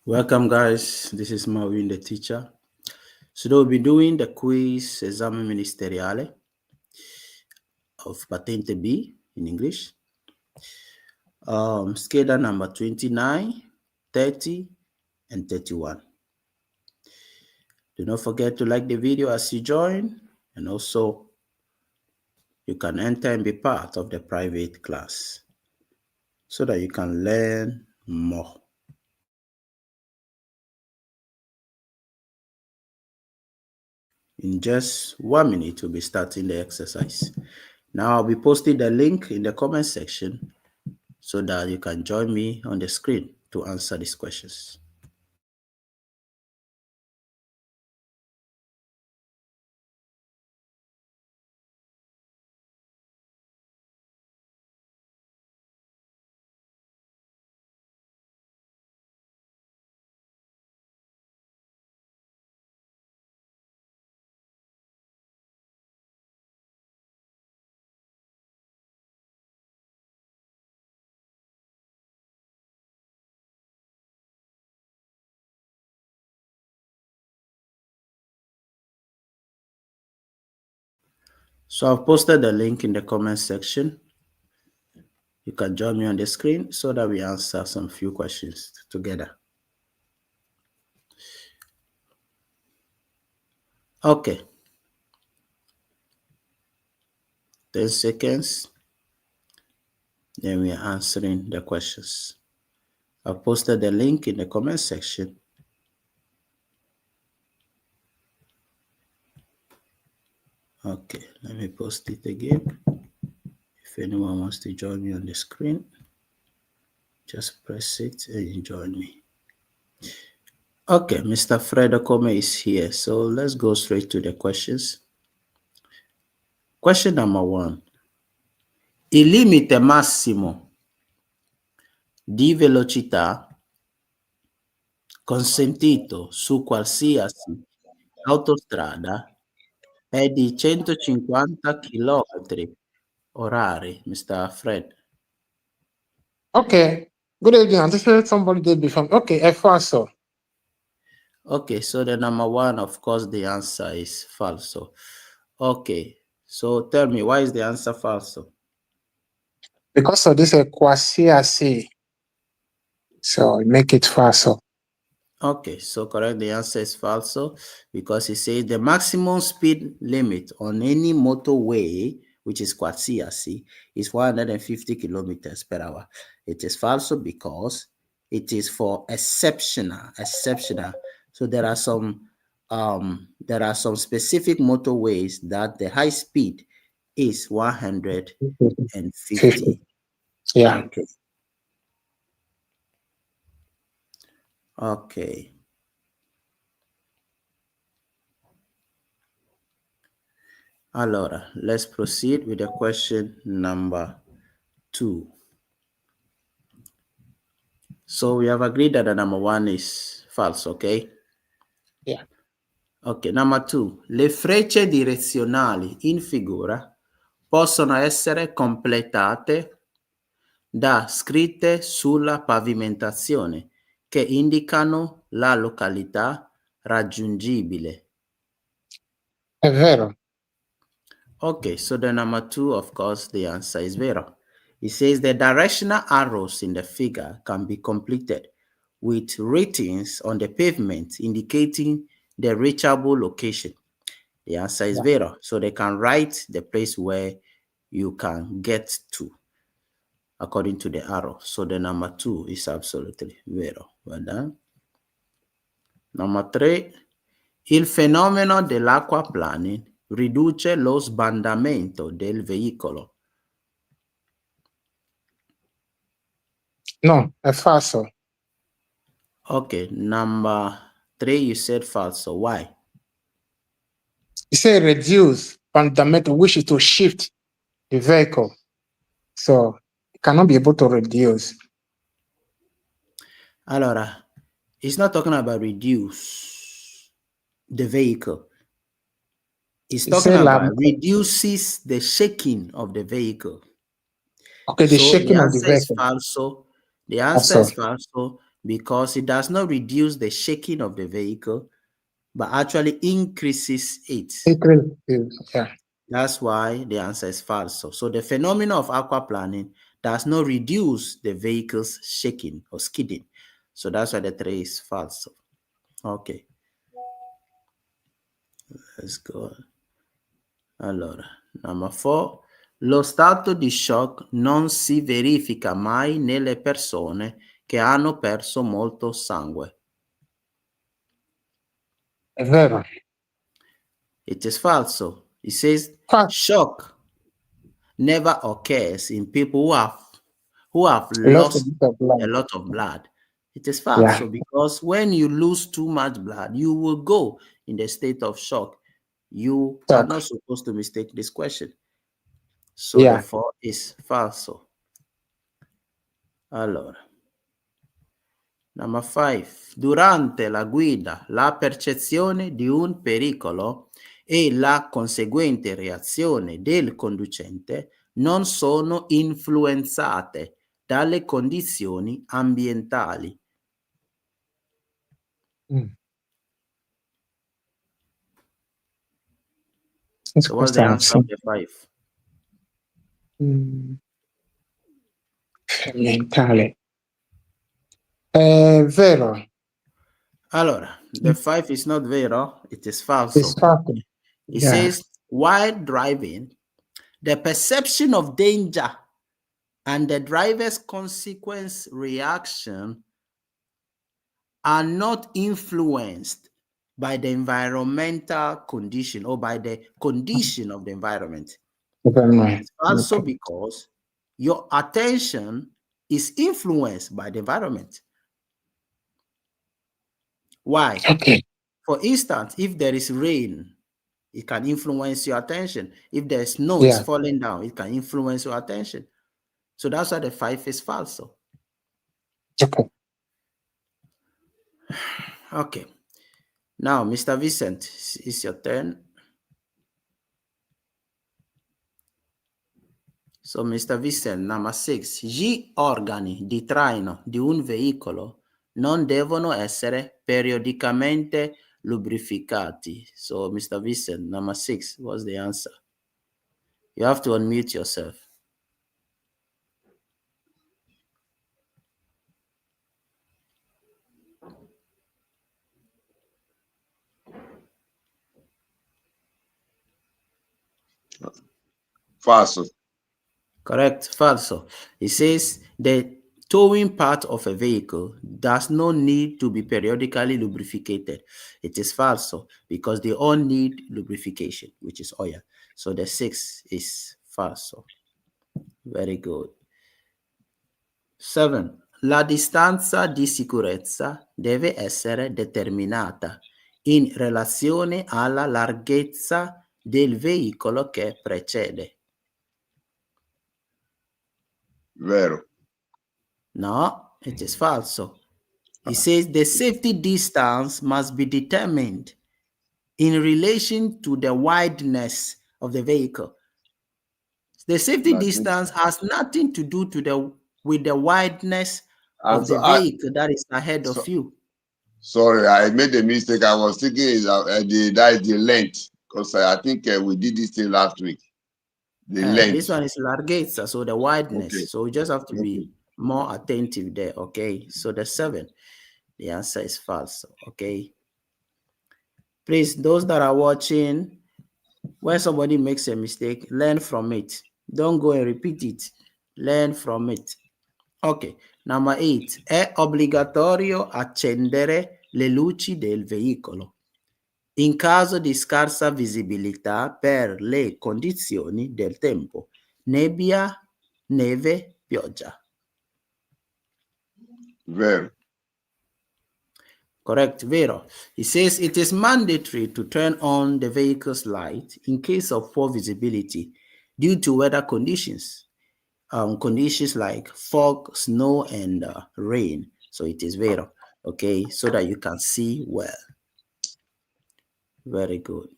Welcome, guys. This is Marvin, the teacher. So we'll be doing the quiz Esame Ministeriale of Patente B in English. Scheda number 29, 30, and 31. Do not forget to like the video as you join, and also you can enter and be part of the private class so that you can learn more. In just 1 minute, we'll be starting the exercise. Now, I'll be posting the link in the comment section so that you can join me on the screen to answer these questions. So I've posted the link in the comment section. You can join me on the screen so that we answer some few questions together. Okay. 10 seconds. Then we are answering the questions. I've posted the link in the comment section. Okay, let me post it again. If anyone wants to join me on the screen, just press it and join me. Okay, Mr. Fred Okome is here. So let's go straight to the questions. Question number 1. Il limite massimo di velocità consentito su qualsiasi autostrada è di 150 km/h, Mr. Fred. Okay. Good evening. I just heard somebody did before. Okay, è falso. Okay, so the number 1, of course, the answer is falso. Okay, so tell me, why is the answer falso? Because of this qualsiasi. So make it falso. Okay, so correct. The answer is falso because it says the maximum speed limit on any motorway, which is qualsiasi, is 150 kilometers per hour. It is falso because it is for exceptional. So there are some specific motorways that the high speed is 150. 50. Yeah. Okay. Okay. Allora, let's proceed with the question number 2. So we have agreed that the number 1 is false, okay? Yeah. Ok, number 2. Le frecce direzionali in figura possono essere completate da scritte sulla pavimentazione che indicano la località raggiungibile. È vero. Okay, so the number 2, of course, the answer is vero. It says the directional arrows in the figure can be completed with ratings on the pavement indicating the reachable location. The answer is vero. So they can write the place where you can get to according to the arrow. So the number 2 is absolutely vero. Well done. Number 3. Il fenomeno dell'acquaplaning riduce lo sbandamento del veicolo. No, è falso. Okay, number 3, you said false. So why? You say reduce fundamental, which is to shift the vehicle. So it cannot be able to reduce. Allora, it's not talking about reduce the vehicle. It's talking about reduces the shaking of the vehicle. Okay, the shaking of the vehicle. Is falso. The answer is falso because it does not reduce the shaking of the vehicle, but actually increases it. Yeah. That's why the answer is false. So the phenomenon of aquaplaning does not reduce the vehicle's shaking or skidding. So that's why the 3 is false. Ok. Let's go. Allora, number 4. Lo stato di shock non si verifica mai nelle persone che hanno perso molto sangue. È vero. It is falso. It says Fa- shock never occurs in people who have Lots of lost blood. a lot of blood. It is false. Yeah. So because when you lose too much blood, you will go in the state of shock. You are Talk. not supposed to mistake this question. So the Yeah. 4 is falso. Allora, number 5. Durante la guida, la percezione di un pericolo e la conseguente reazione del conducente non sono influenzate dalle condizioni ambientali. So what's the answer of the 5? Ambientale. È vero. Allora, the 5 is not vero, it is falso. It's fact. It Yeah. says, while driving, the perception of danger and the driver's consequence reaction are not influenced by the environmental condition or by the condition of the environment. It's also because your attention is influenced by the environment. Why? Okay. For instance, if there is rain, it can influence your attention. If there's snow is falling down, it can influence your attention. So that's why the 5 is false. Okay. Okay. Now, Mr. Vincent, it's your turn. So, Mr. Vincent, number 6. Gli organi di traino di un veicolo non devono essere periodicamente lubrificati. So, Mr. Vincent, number 6, what's the answer? You have to unmute yourself. Falso. Correct, falso. It says the towing part of a vehicle does not need to be periodically lubricated. It is falso because they all need lubrification, which is oil. So the 6 is falso. Very good. 7. La distanza di sicurezza deve essere determinata in relazione alla larghezza del veicolo che precede. Vero. No, it is falso. It says the safety distance must be determined in relation to the wideness of the vehicle. The safety distance has nothing to do with the wideness of the vehicle that is ahead of you. Sorry, I made a mistake. I was thinking that is the length, because I think we did this thing last week. The length. This one is larghezza, so the wideness. Okay. So we just have to be more attentive there, okay? So the 7, the answer is false, okay? Please, those that are watching, when somebody makes a mistake, learn from it. Don't go and repeat it. Learn from it. Ok, number 8. È obbligatorio accendere le luci del veicolo in caso di scarsa visibilità per le condizioni del tempo, nebbia, neve, pioggia. Vero. Correct, vero. It says it is mandatory to turn on the vehicle's light in case of poor visibility due to weather conditions. Conditions like fog, snow, and rain. So it is vero, okay, so that you can see well. Very good.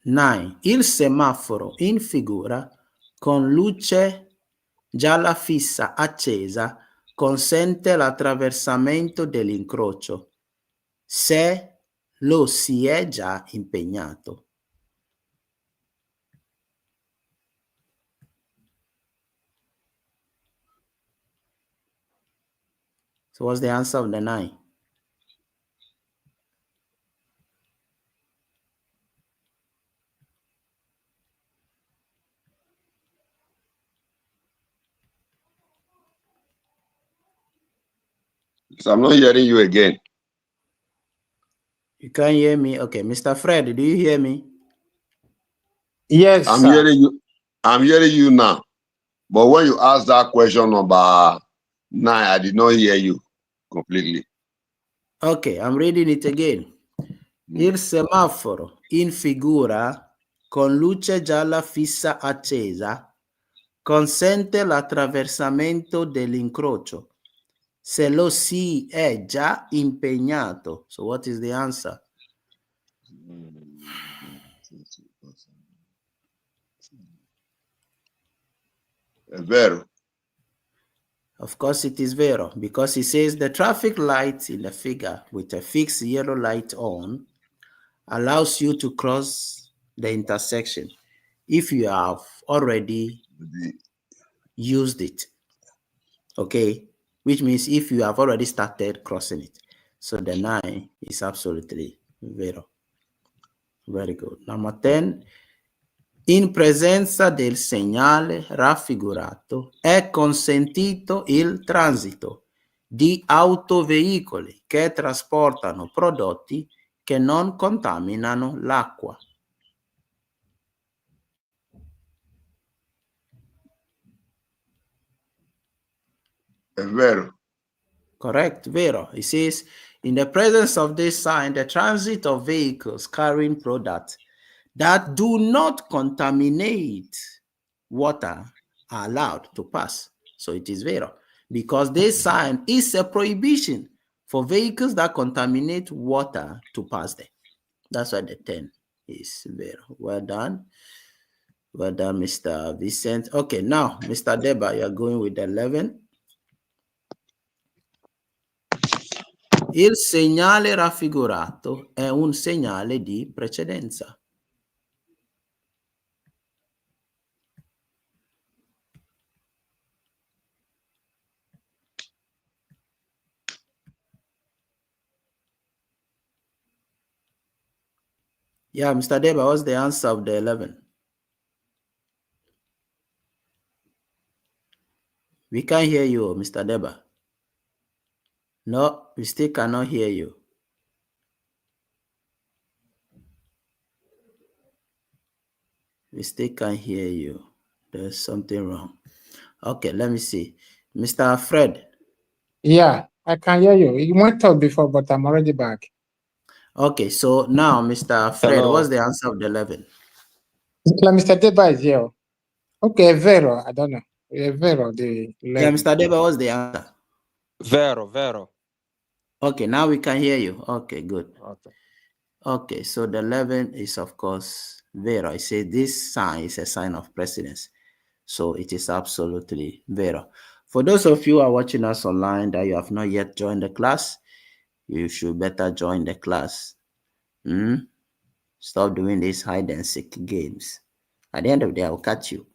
9. Il semaforo in figura con luce gialla fissa accesa consente l'attraversamento dell'incrocio se lo si è già impegnato. So what's the answer of the 9? So I'm not hearing you again. You can't hear me? Okay, Mr. Fred, do you hear me? Yes, I'm sir. hearing you. I'm hearing you now. But when you ask that question number 9, I did not hear you completely. Okay, I'm reading it again. Il semaforo in figura con luce gialla fissa accesa consente l'attraversamento dell'incrocio se lo si è già impegnato. So what is the answer? È vero. Of course it is vero, because it says the traffic light in the figure with a fixed yellow light on allows you to cross the intersection if you have already used it. Okay, which means if you have already started crossing it. So the 9 is absolutely vero. Very good. Number 10. In presenza del segnale raffigurato è consentito il transito di autoveicoli che trasportano prodotti che non contaminano l'acqua. È vero. Correct, vero. It says, in the presence of this sign, the transit of vehicles carrying products that do not contaminate water are allowed to pass. So it is vero. Because this sign is a prohibition for vehicles that contaminate water to pass there. That's why the 10 is vero. Well done. Well done, Mr. Vincent. Okay, now, Mr. Deba, you're going with 11. Il segnale raffigurato è un segnale di precedenza. Yeah, Mr. Deba, what's the answer of the 11? We can't hear you, Mr. Deba. No, we still cannot hear you. We still can't hear you. There's something wrong. Okay, let me see. Mr. Fred. Yeah, I can hear you. You went out before, but I'm already back. Okay, so now, Mr. Fred, Hello. what's the answer of the 11? Mr. Deba is here. Okay, Vero. I don't know. Vero, the 11. Yeah, Mr. Deba, what's the answer? Vero. Okay, now we can hear you. Okay, good. Okay. Okay, so the 11 is, of course, vero. I say this sign is a sign of precedence. So it is absolutely vero. For those of you who are watching us online that you have not yet joined the class, you should better join the class. Stop doing these hide and seek games. At the end of the day, I'll catch you.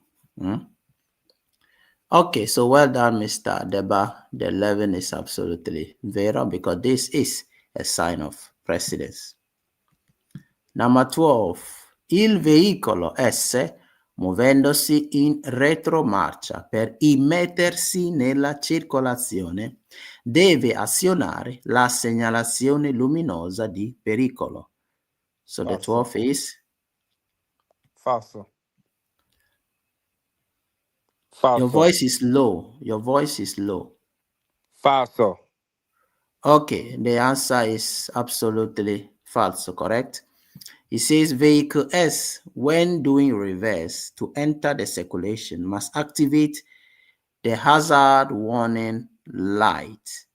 Okay, so well done, Mr. Deba. The 11 is absolutely vero because this is a sign of precedence. Number 12. Il veicolo S, muovendosi in retromarcia per immettersi nella circolazione, deve azionare la segnalazione luminosa di pericolo. So the 12 is? Falso. Your voice is low. Your voice is low. Falso. Okay, the answer is absolutely false, correct? It says vehicle S, when doing reverse to enter the circulation, must activate the hazard warning light,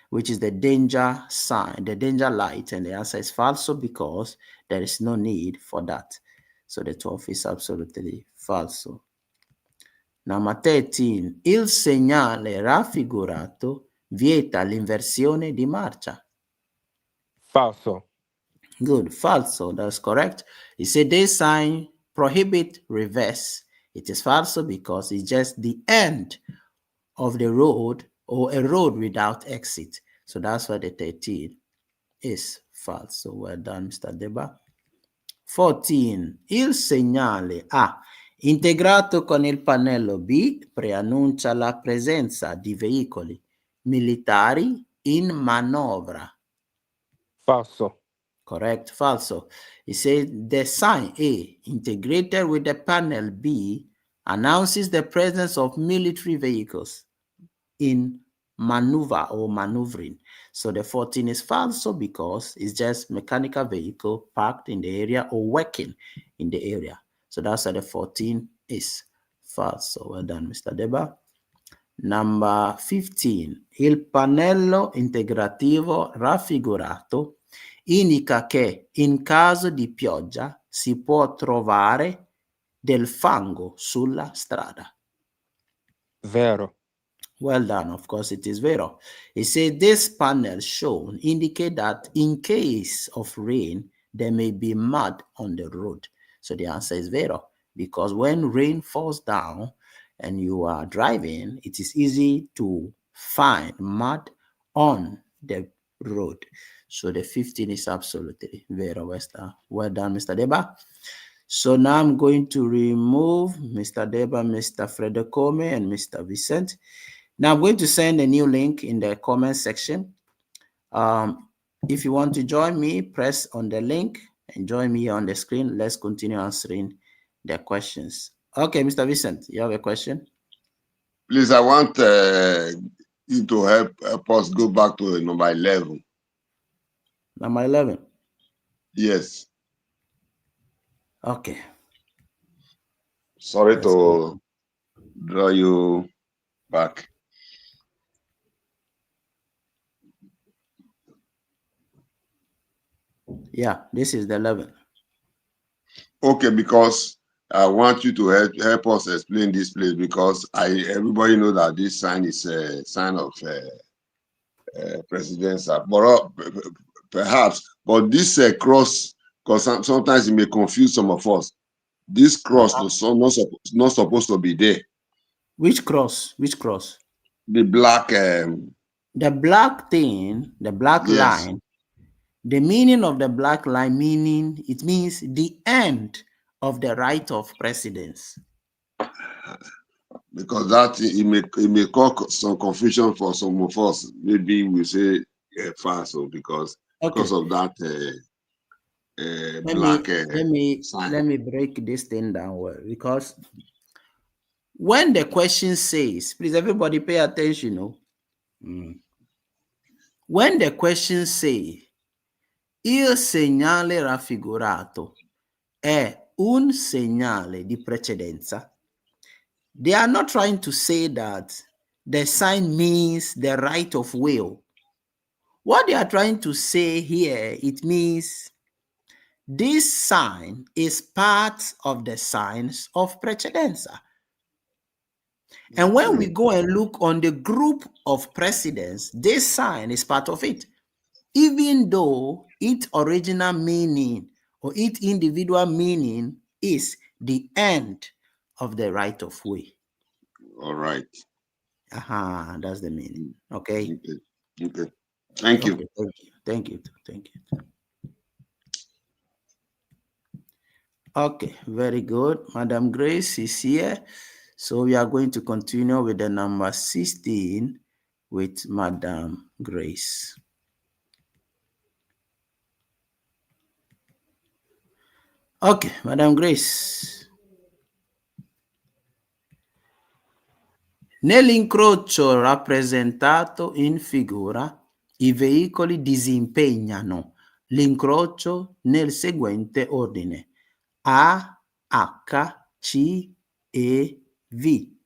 which is the danger sign, the danger light, and the answer is false because there is no need for that. So the 12 is absolutely false. Number 13. Il segnale raffigurato vieta l'inversione di marcia. Falso. Good. Falso. That's correct. It said this sign prohibit reverse. It is falso because it's just the end of the road or a road without exit. So that's why the 13 is false. So well done, Mr. Deba. 14. Il segnale A integrato con il pannello B preannuncia la presenza di veicoli militari in manovra. Falso. Correct. Falso. It says the sign A integrated with the panel B announces the presence of military vehicles in maneuver or maneuvering. So the 14 is falso because it's just mechanical vehicle parked in the area or working in the area. So that's why the 14 is false. So well done, Mr. Deba. Number 15. Il pannello integrativo raffigurato indica che in caso di pioggia si può trovare del fango sulla strada. Vero. Well done. Of course, it is vero. It says this panel shown indicate that in case of rain, there may be mud on the road. So the answer is vero, because when rain falls down and you are driving, it is easy to find mud on the road. So the 15 is absolutely vero, Wester. Well done, Mr. Deba. So now I'm going to remove Mr. Deba, Mr. Fredekome, and Mr. Vincent. Now I'm going to send a new link in the comment section. If you want to join me, press on the link and join me on the screen. Let's continue answering the questions. Okay, Mr. Vincent, you have a question? Please, I want you to help us go back to number 11. Number 11. Yes. Okay. Sorry to draw you back. Yeah, this is the 11. Okay, because I want you to help us explain this place, because everybody know that this sign is a sign of presidential, but perhaps, but this cross, because sometimes it may confuse some of us. This cross is not supposed to be there. Which cross? Which cross? The black. The black thing, the black line. The meaning of the black line it means the end of the right of precedence. Because that it may cause some confusion for some of us. Maybe we say false because of that black sign. Let me break this thing down well, because when the question says, please everybody pay attention. When the question says il segnale raffigurato è un segnale di precedenza, they are not trying to say that the sign means the right of will. What they are trying to say here, it means this sign is part of the signs of precedenza. And when we go and look on the group of precedence, this sign is part of it, even though its original meaning or its individual meaning is the end of the right of way. All right. That's the meaning. Okay. Okay. Thank you. Okay, thank you. Okay, very good. Madam Grace is here. So we are going to continue with the number 16 with Madam Grace. Ok, Madam Grace. Nell'incrocio rappresentato in figura, i veicoli disimpegnano l'incrocio nel seguente ordine: A, H, C, E, V.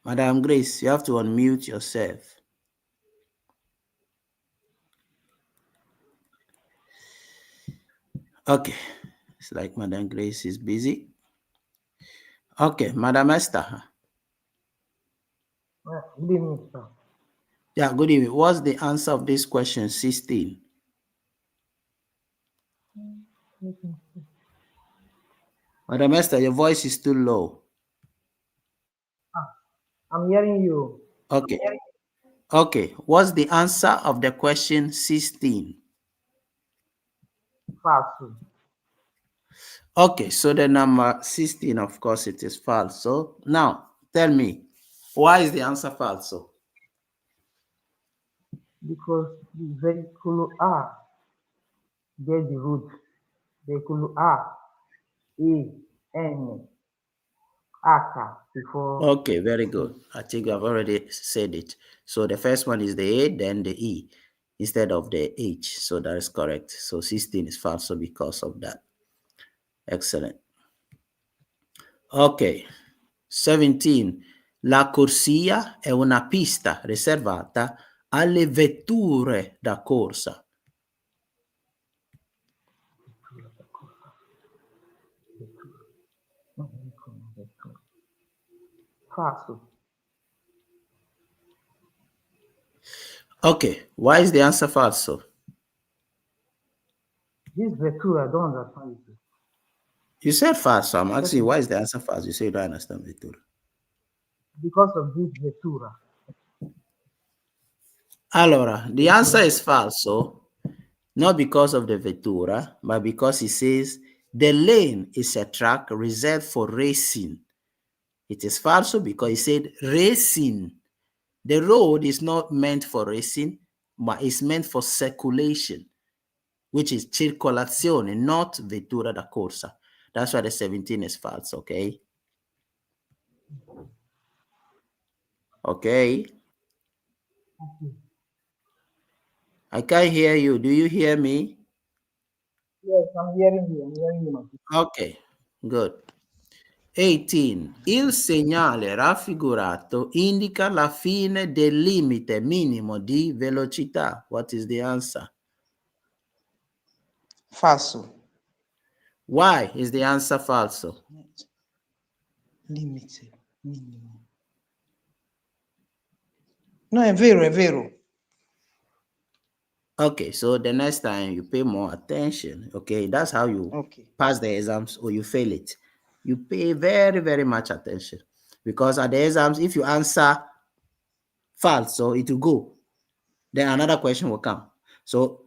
Madam Grace, you have to unmute yourself. Okay, It's like Madam Grace is busy. Okay, Madam Esther. Good evening, sir. Yeah, good evening. What's the answer of this question 16? Madam Esther, your voice is too low. I'm hearing you. Okay. Okay. What's the answer of the question 16? False. Okay, so the number 16, of course, it is false. So now tell me, why is the answer false? Because the vehicle R get the root. Vehicle R, A, N, Aka before. Okay, very good. I think I've already said it. So the first one is the A, then the E instead of the H. So that is correct. So 16 is false because of that. Excellent. Ok, 17. La corsia è una pista riservata alle vetture da corsa. False. Okay, why is the answer false? This vehicle, I don't understand it. You said false, so I'm asking you, why is the answer false? You say you don't understand vettura. Because of this vehicle. Allora, the answer is false, not because of the vettura, but because it says the lane is a track reserved for racing. It is false because it said racing. The road is not meant for racing, but it's meant for circulation, which is circolazione, not vettura da corsa. That's why the 17 is false, okay? Okay? I can't hear you. Do you hear me? Yes, I'm hearing you. I'm hearing you. Ok, good. 18. Il segnale raffigurato indica la fine del limite minimo di velocità. What is the answer? Falso. Why is the answer falso? Limite minimo. No, è vero, è vero. Okay, so the next time you pay more attention. Okay, that's how you pass the exams or you fail it. You pay very, very much attention because at the exams, if you answer false, so it will go. Then another question will come. So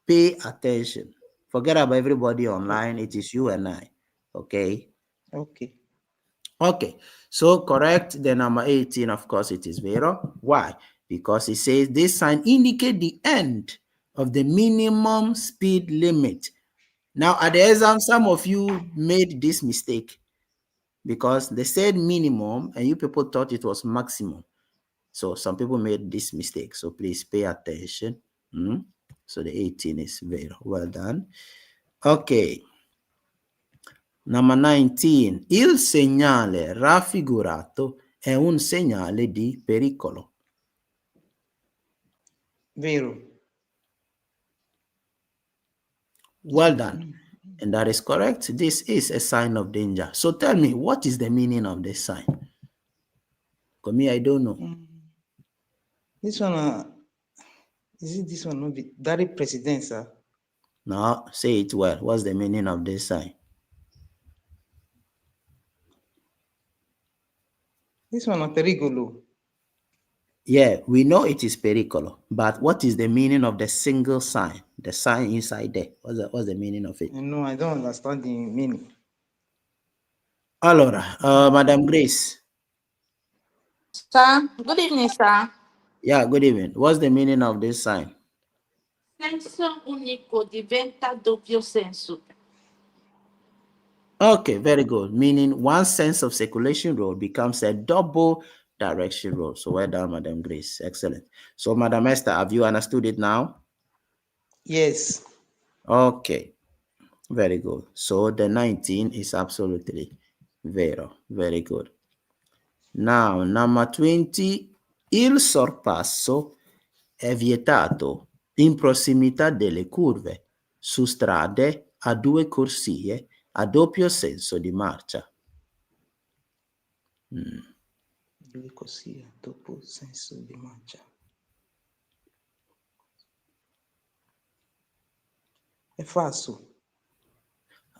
pay attention. Forget about everybody online. It is you and I. Okay. Okay. Okay. So correct the number 18. Of course, it is vero. Why? Because it says this sign indicate the end of the minimum speed limit. Now, at the exam, some of you made this mistake because they said minimum and you people thought it was maximum. So some people made this mistake. So please pay attention. So the 18 is very well done. Ok. Number 19. Il segnale raffigurato è un segnale di pericolo. Vero. Well done. And that is correct. This is a sign of danger. So tell me, what is the meaning of this sign? For me, I don't know. This one, is it this one? No, Daddy President, sir. No, say it well. What's the meaning of this sign? This one, pericolo. Yeah, we know it is pericolo, but what is the meaning of the single sign? The sign inside there. What's the meaning of it? No, I don't understand the meaning. Allora, Madam Grace. Sir, good evening, sir. Yeah, good evening. What's the meaning of this sign? Senso unico diventa doppio senso. Okay, very good. Meaning one sense of circulation road becomes a double direction road. So well done, Madam Grace. Excellent. So, Madam Esther, have you understood it now? Yes. Okay, very good. So the 19 is absolutely vero. Very good. Now, number 20, il sorpasso è vietato in prossimità delle curve, su strade ha due corsie a doppio senso di marcia. Due corsie a doppio senso di marcia. È falso.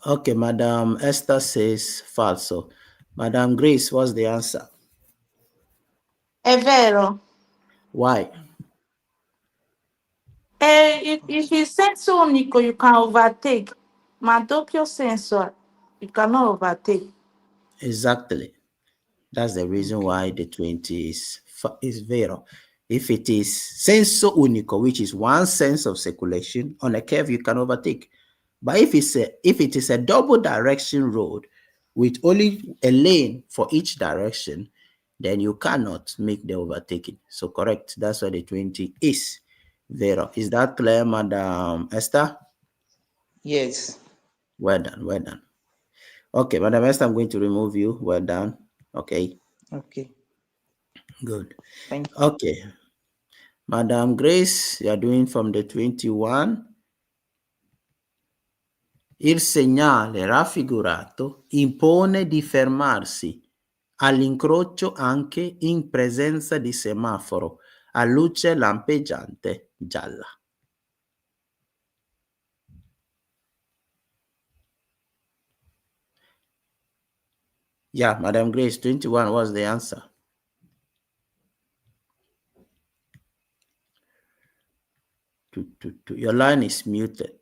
Okay, Madam Esther says falso. Madam Grace, what's the answer? È vero. Why? If it's senso unico, you can overtake. Ma doppio senso, you cannot overtake. Exactly. That's the reason why the 20 is vero. If it is senso unico, which is one sense of circulation on a curve, you can overtake. But if it is a double direction road with only a lane for each direction, then you cannot make the overtaking. So correct. That's why the 20 is vero. Is that clear, Madam Esther? Yes. Well done. Well done. Okay, Madam Esther, I'm going to remove you. Well done. Okay. Okay. Good. Thank you. Okay. Madam Grace, you are doing from the 21. Il segnale raffigurato impone di fermarsi all'incrocio anche in presenza di semaforo a luce lampeggiante gialla. Yeah, Madam Grace, 21 was the answer. Your line is muted.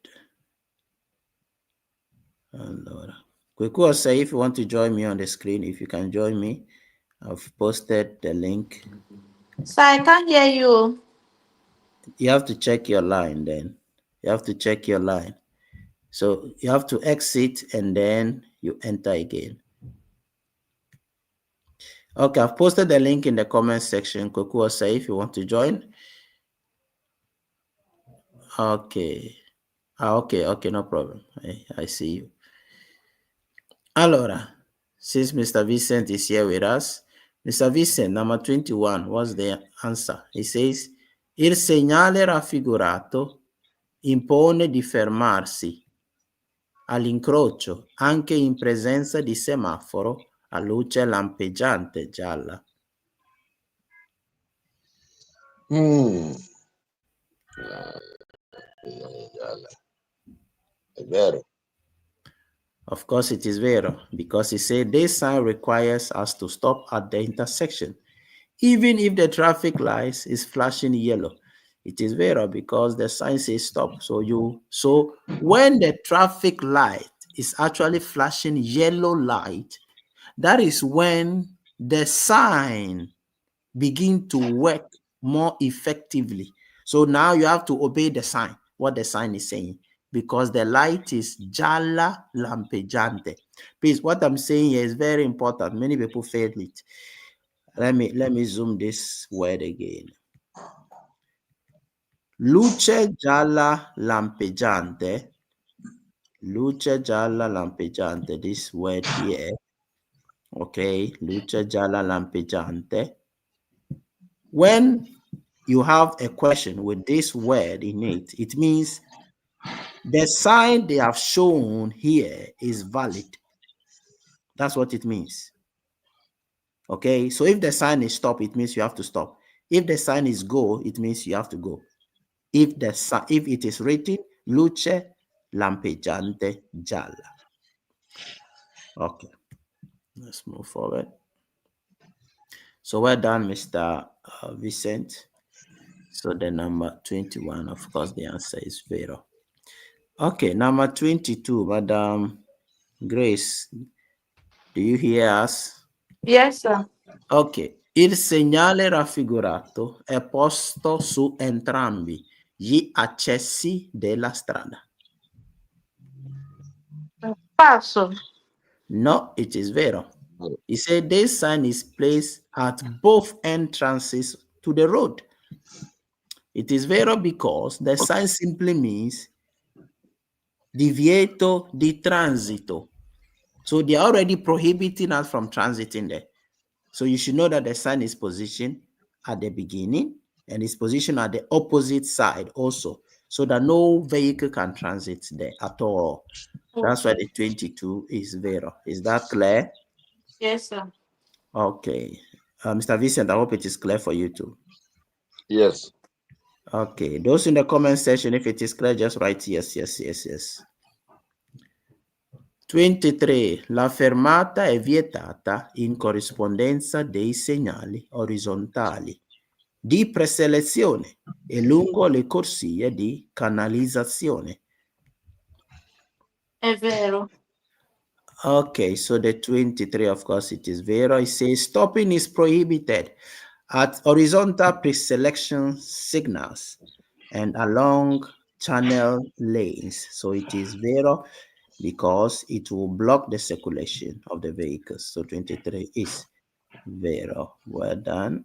Allora. Kwekua say if you want to join me on the screen, if you can join me, I've posted the link. So I can't hear you. You have to check your line then. You have to check your line. So you have to exit and then you enter again. Okay, I've posted the link in the comment section. Kwekua say if you want to join. Okay. Okay, no problem. I see you. Allora, since Mr. Vincent is here with us, Mr. Vincent, number 21, what's the answer? He says, il segnale raffigurato impone di fermarsi all'incrocio anche in presenza di semaforo a luce lampeggiante gialla. È vero. Of course, it is vero, because he said this sign requires us to stop at the intersection, even if the traffic light is flashing yellow. It is vero because the sign says stop. So when the traffic light is actually flashing yellow light, that is when the sign begin to work more effectively. So now you have to obey the sign, what the sign is saying, because the light is gialla lampeggiante. Please, what I'm saying here is very important. Many people fail it. Let me zoom this word again. Luce gialla lampeggiante. Luce gialla lampeggiante. This word here. Okay, luce gialla lampeggiante. When you have a question with this word in it, it means the sign they have shown here is valid. That's what it means. Okay, so if the sign is stop, it means you have to stop. If the sign is go, it means you have to go. If it is written luce lampeggiante gialla. Okay, let's move forward. So well done, Mr. Vincent. So the number 21, of course, the answer is vero. Okay, number 22, Madam Grace. Do you hear us? Yes, sir. Ok, il segnale raffigurato è posto su entrambi gli accessi della strada. Falso. No, it is vero. He said this sign is placed at both entrances to the road. It is vero because the sign simply means divieto di transito. So they are already prohibiting us from transiting there. So you should know that the sign is positioned at the beginning and is positioned at the opposite side also. so that no vehicle can transit there at all. That's why the 22 is vero. Is that clear? Yes, sir. Okay. Mr. Vincent, I hope it is clear for you too. Yes. Okay. Those in the comment section, if it is clear, just write yes, yes, yes, yes. 23. La fermata è vietata in corrispondenza dei segnali orizzontali di preselezione e lungo le corsie di canalizzazione. È vero. Okay, so the 23, of course, it is vero. It says stopping is prohibited at horizontal preselection signals and along channel lanes. So it is vero because it will block the circulation of the vehicles. So 23 is vero. Well done.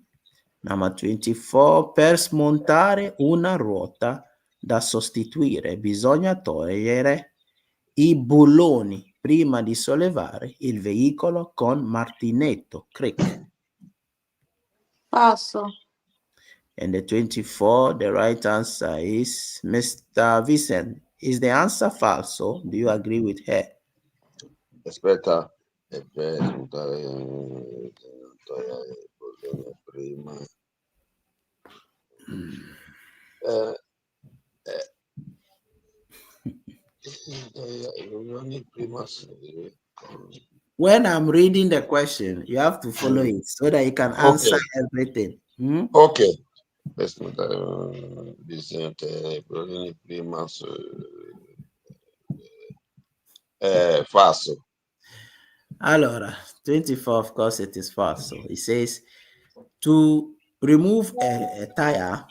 Number 24. Per smontare una ruota da sostituire bisogna togliere i bulloni prima di sollevare il veicolo con martinetto, crick. Falso. And the 24, the right answer is Mr. Vincent. Is the answer falso? Do you agree with her? Aspetta. Prima. When I'm reading the question, you have to follow it so that you can answer everything. Okay. Falso. Allora, 24, of course, it is false. So it says to remove a tire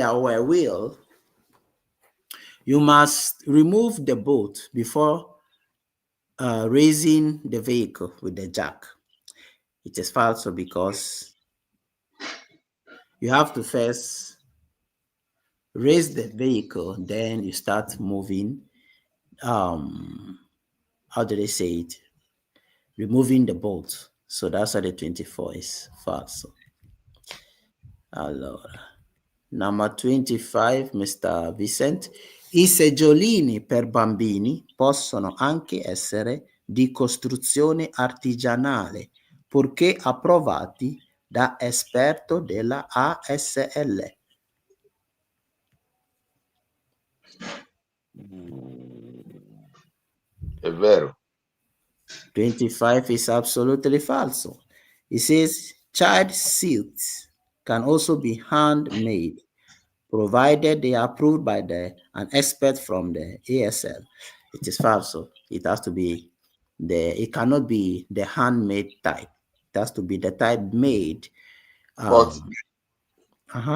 or a wheel, you must remove the bolt before raising the vehicle with the jack. It is false because you have to first raise the vehicle, then you start moving. How do they say it? Removing the bolt. So that's why the 24 is false. Allora, number 25, Mr. Vincent. I seggiolini per bambini possono anche essere di costruzione artigianale, purché approvati da esperto della ASL. È vero. 25 is absolutely false. It says child seats can also be handmade, provided they are approved by an expert from the ASL. It is false. It has to be it cannot be the handmade type. It has to be the type made. But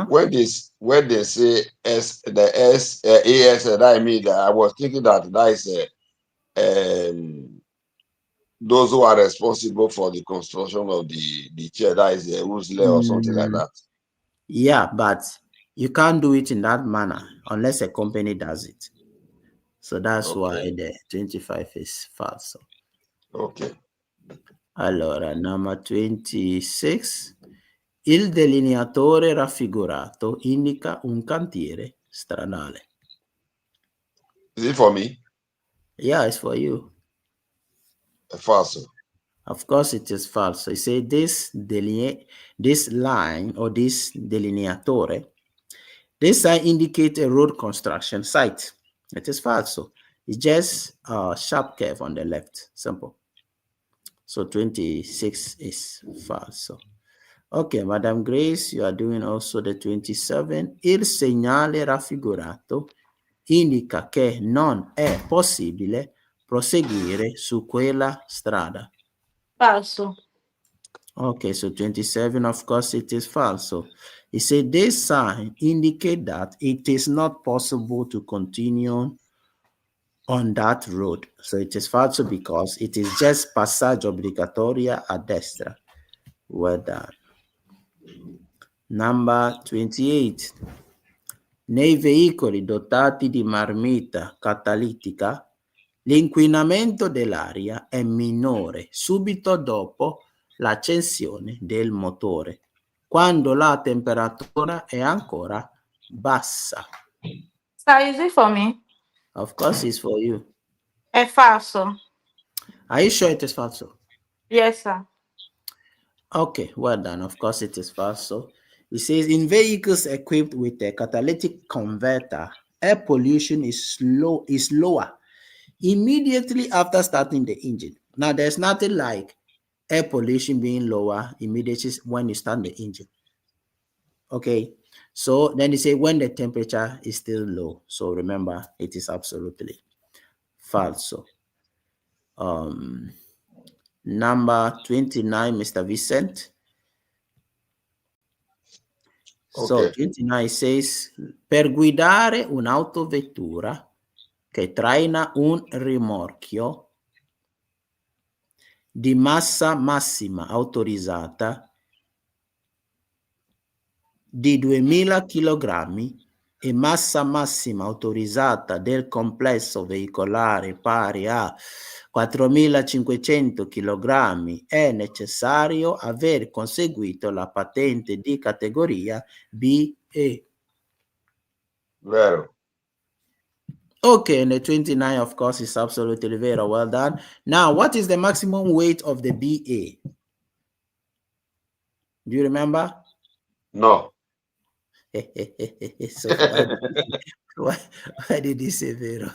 when they say ASL, I mean that I was thinking that is those who are responsible for the construction of the chair, that is a Uzle or something like that. Yeah, but you can't do it in that manner unless a company does it. So that's why the 25 is false. Okay. Allora, number 26. Il delineatore raffigurato indica un cantiere stradale. Is it for me? Yeah, it's for you. False. Of course, it is false. It says this line or this delineatore, this sign indicates a road construction site. It is false. It's just a sharp curve on the left. Simple. So 26 is false. Okay, Madam Grace, you are doing also the 27. Il segnale raffigurato indica che non è possibile proseguire su quella strada. Falso. Okay, so 27, of course, it is false. It said this sign indicate that it is not possible to continue on that road. So it is false because it is just passaggio obbligatoria a destra. Well done. Number 28. Nei veicoli dotati di marmita catalitica, l'inquinamento dell'aria è minore subito dopo l'accensione del motore, quando la temperatura è ancora bassa. Sir, is it for me? Of course, it's for you. È falso. Are you sure it is falso? Yes, sir. Okay, well done. Of course, it is falso. It says in vehicles equipped with a catalytic converter, air pollution is lower immediately after starting the engine. Now, there's nothing like air pollution being lower immediately when you start the engine. Okay, so then they say when the temperature is still low. So remember, it is absolutely falso. Number 29, Mr. Vincent. So Okay. 29 says, per guidare un'autovettura che traina un rimorchio di massa massima autorizzata di 2000 kg e massa massima autorizzata del complesso veicolare pari a 4500 kg è necessario aver conseguito la patente di categoria BE. Vero. Okay, and the 29, of course, is absolutely very well done. Now, what is the maximum weight of the BA? Do you remember? No. So why did you say Vero?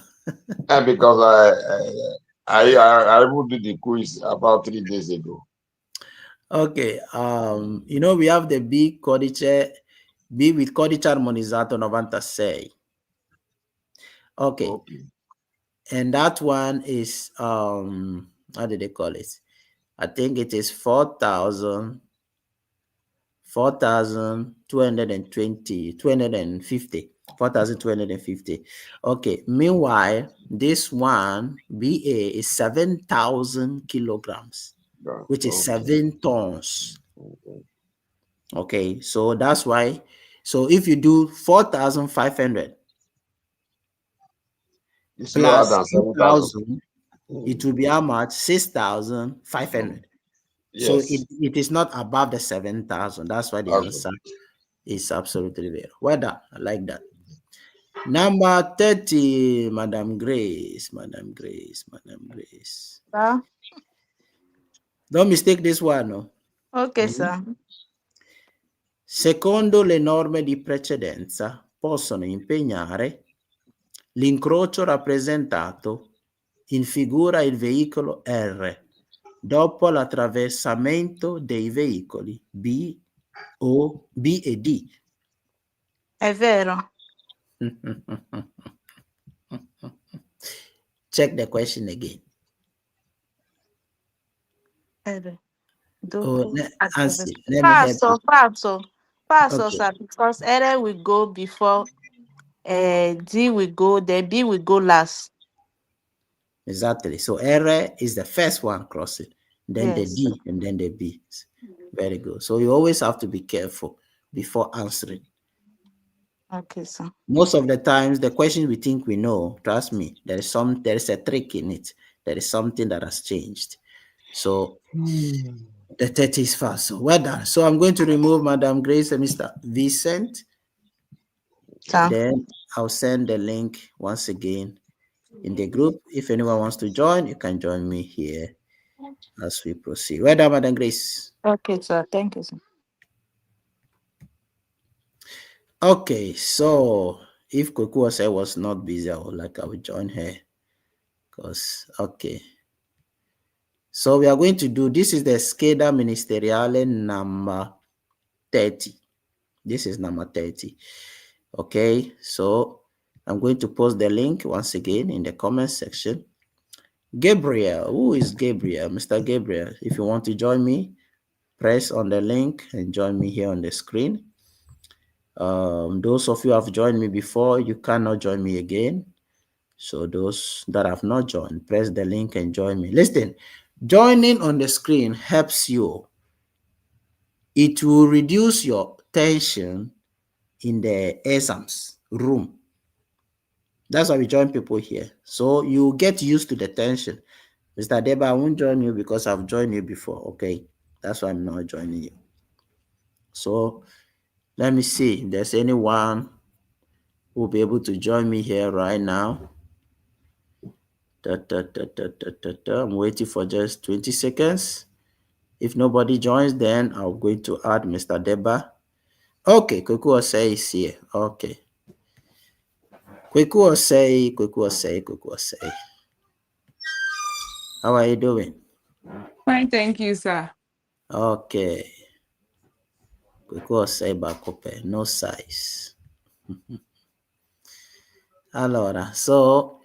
Because I even did the quiz about 3 days ago. Okay, we have the B with codice armonizzato 96. Okay, and that one is how do they call it? I think it is 4,250. Okay, meanwhile, this one BA is 7,000 kilograms, which is 7 tons. Okay, so that's why. So if you do 4,500 plus 2,000, it will be how much? 6,500. Yes. So it is not above the 7,000. That's why the answer is absolutely there. Well done. I like that. Number 30, Madam Grace. Sir? Don't mistake this one, no? Okay, sir. Secondo le norme di precedenza, possono impegnare l'incrocio rappresentato in figura il veicolo R dopo l'attraversamento dei veicoli B e D. È vero. Check the question again. Falso, let me help you. falso, Okay. sir, because R will go before D will go, then B will go last. Exactly. So R is the first one crossing, then the Yes. D, and then the B. Very good. So you always have to be careful before answering. Okay, sir. Most of the times, the questions we think we know, trust me, there is a trick in it. There is something that has changed. So the 30 is fast. So well done. So I'm going to remove Madam Grace and Mr. Vincent. Sir. Then I'll send the link once again in the group. If anyone wants to join, you can join me here as we proceed. Well done, Madam Grace. Okay, sir. Thank you, sir. Okay, so if Kokuose was not busy, I would join her. Okay. So we are going to do, this is the Scheda Ministeriale number 30. This is number 30. Okay, so I'm going to post the link once again in the comment section. Gabriel, who is Gabriel? Mr. Gabriel, if you want to join me, press on the link and join me here on the screen. Those of you who have joined me before, you cannot join me again. So those that have not joined, press the link and join me. Listen, joining on the screen helps you. It will reduce your tension in the exams room. That's why we join people here. So you get used to the tension. Mr. Deba, I won't join you because I've joined you before. Okay. That's why I'm not joining you. So let me see if there's anyone who will be able to join me here right now. I'm waiting for just 20 seconds. If nobody joins, then I'm going to add Mr. Deba. Okay, Kweku Osei is here. Okay. Kweku Osei. How are you doing? Fine, thank you, sir. Okay. Kweku Osei Bakope, no size. Allora, so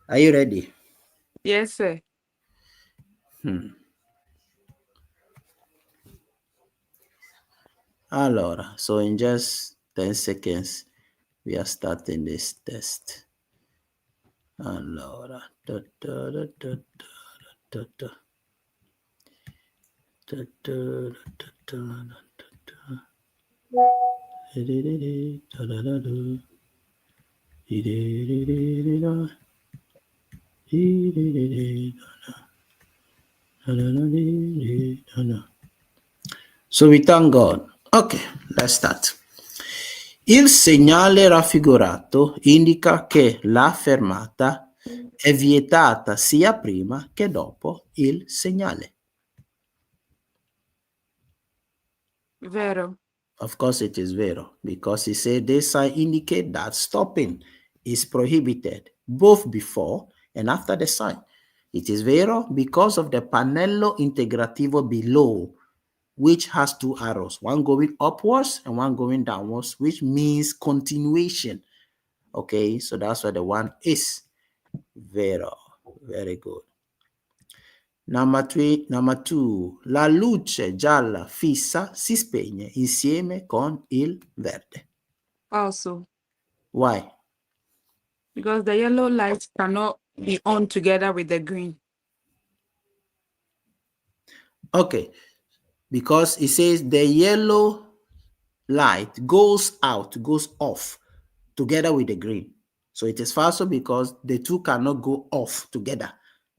are you ready? Yes, sir. Allora, so in just 10 seconds, we are starting this test. Allora, so we thank God. Okay, let's start. Il segnale raffigurato indica che la fermata è vietata sia prima che dopo il segnale. Vero. Of course, it is vero, because he said this sign indicate that stopping is prohibited both before and after the sign. It is vero because of the pannello integrativo below, which has two arrows, one going upwards and one going downwards, which means continuation. Okay, so that's what the one is. Vero. Very good. Number two, la luce gialla fissa si spegne insieme con il verde. Also, Why? because the yellow light cannot be on together with the green. Okay, because it says the yellow light goes off together with the green. So it is false because the two cannot go off together.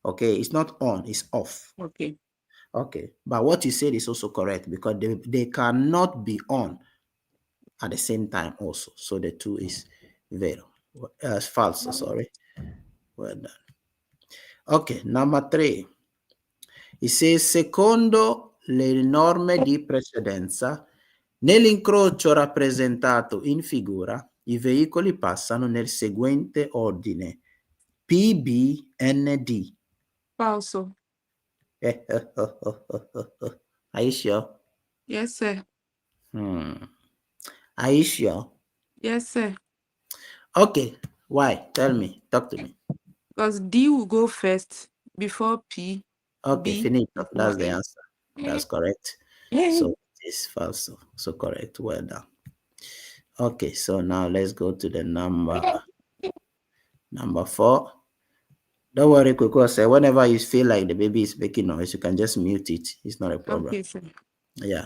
Okay, it's not on, it's off. Okay. Okay, but what you said is also correct because they cannot be on at the same time also. So the two is vero. False, sorry. Well done. Okay, number 3. It says, secondo le norme di precedenza, nell'incrocio rappresentato in figura, i veicoli passano nel seguente ordine: PBND. Also. Are you sure? Yes, sir. Are you sure? Yes, sir. Okay. Why? Tell me. Talk to me. Because D will go first before P. Okay, B finito. before That's the A. answer. That's correct. So it is false. So correct. Well done. Okay, so now let's go to the number 4. Don't worry, because whenever you feel like the baby is making noise, you can just mute it. It's not a problem. Okay, sir. Yeah.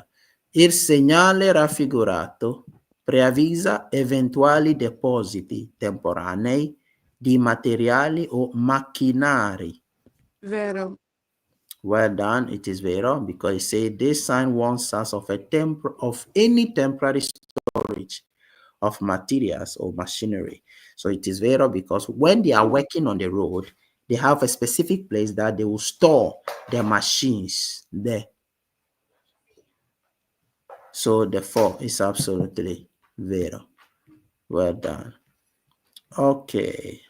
Il segnale raffigurato preavvisa eventuali depositi temporanei di materiali o macchinari. Vero. Well done. It is vero because it says this sign warns us of any temporary storage of materials or machinery. So it is vero because when they are working on the road, they have a specific place that they will store their machines there. So the 4 is absolutely vero. Well done. Okay.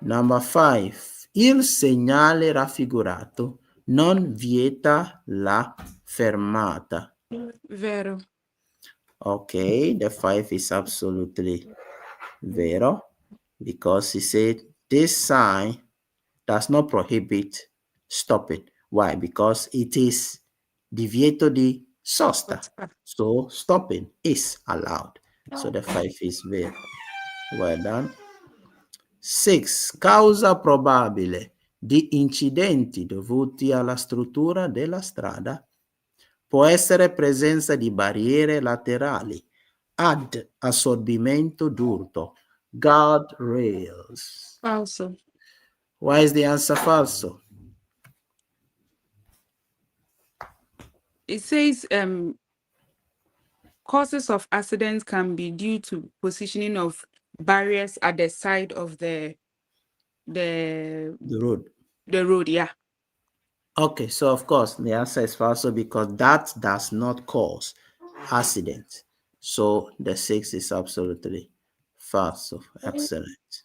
Number 5. Il segnale raffigurato non vieta la fermata. Vero. Okay, the 5 is absolutely vero because he said this sign does not prohibit stopping. Why? Because it is divieto di sosta. So stopping is allowed. So the 5 is vero. Well done. 6. Causa probabile di incidenti dovuti alla struttura della strada può essere presenza di barriere laterali ad assorbimento d'urto, guardrails. Also. Why is the answer falso? It says causes of accidents can be due to positioning of barriers at the side of the road. road. Yeah. Okay, so of course the answer is false because that does not cause accident. So the 6 is absolutely false. Excellent.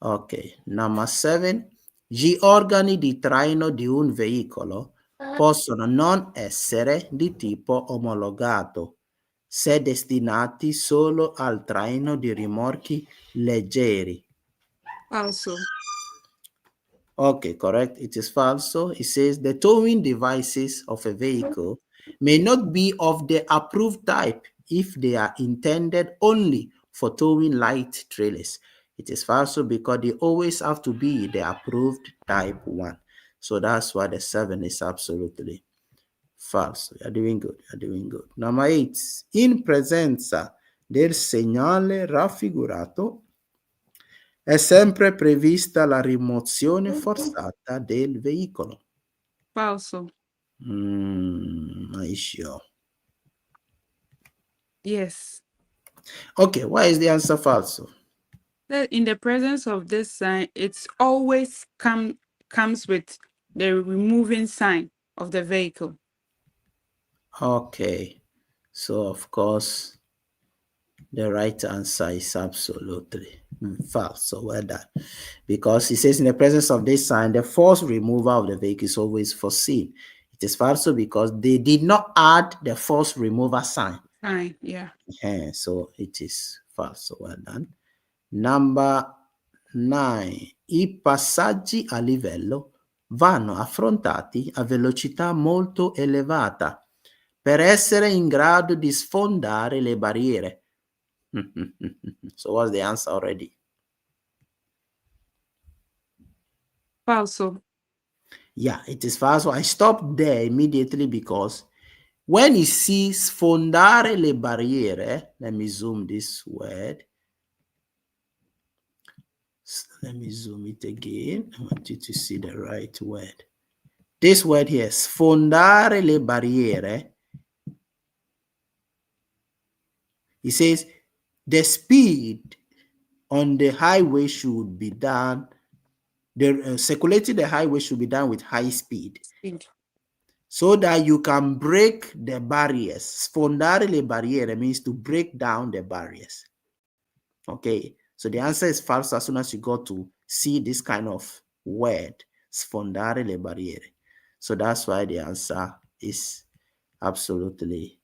Ok, number 7. Gli organi di traino di un veicolo possono non essere di tipo omologato se destinati solo al traino di rimorchi leggeri. Also. Okay, correct. It is false. It says the towing devices of a vehicle may not be of the approved type if they are intended only for towing light trailers. It is false because they always have to be the approved type 1. So that's why the 7 is absolutely false. You're doing good. You're doing good. Number 8. In presenza del segnale raffigurato è sempre prevista la rimozione forzata del veicolo. Falso. Are you sure? Yes. Okay, why is the answer falso? In the presence of this sign, it's always comes with the removing sign of the vehicle. Okay, so of course the right answer is absolutely false. So well done. Because it says in the presence of this sign, the forced removal of the vehicle is always foreseen. It is false because they did not add the forced removal sign. Sign, yeah. So it is false. So well done. Number 9. I passaggi a livello vanno affrontati a velocità molto elevata per essere in grado di sfondare le barriere. So what's the answer already? Falso. Yeah, it is false. I stopped there immediately because when you see sfondare le barriere, let me zoom this word. Let me zoom it again. I want you to see the right word. This word here, sfondare le barriere. It says the speed on the highway should be done. Circulating the highway should be done with high speed. So that you can break the barriers. Sfondare le barriere means to break down the barriers. Okay, so the answer is false as soon as you go to see this kind of word, sfondare le barriere. So that's why the answer is absolutely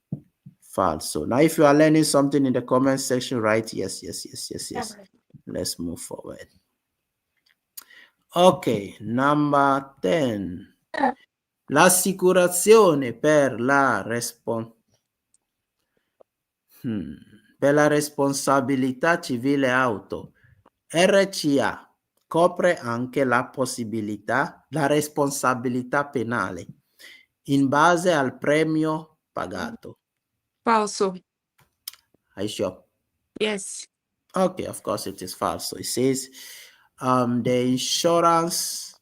false. So now if you are learning something in the comment section, write yes. Let's move forward. Okay, number 10. L'assicurazione per la responsabilità civile auto, RCA, copre anche la responsabilità penale in base al premio pagato. Falso. Are you sure? Yes. Okay, of course it is false. So it says the insurance,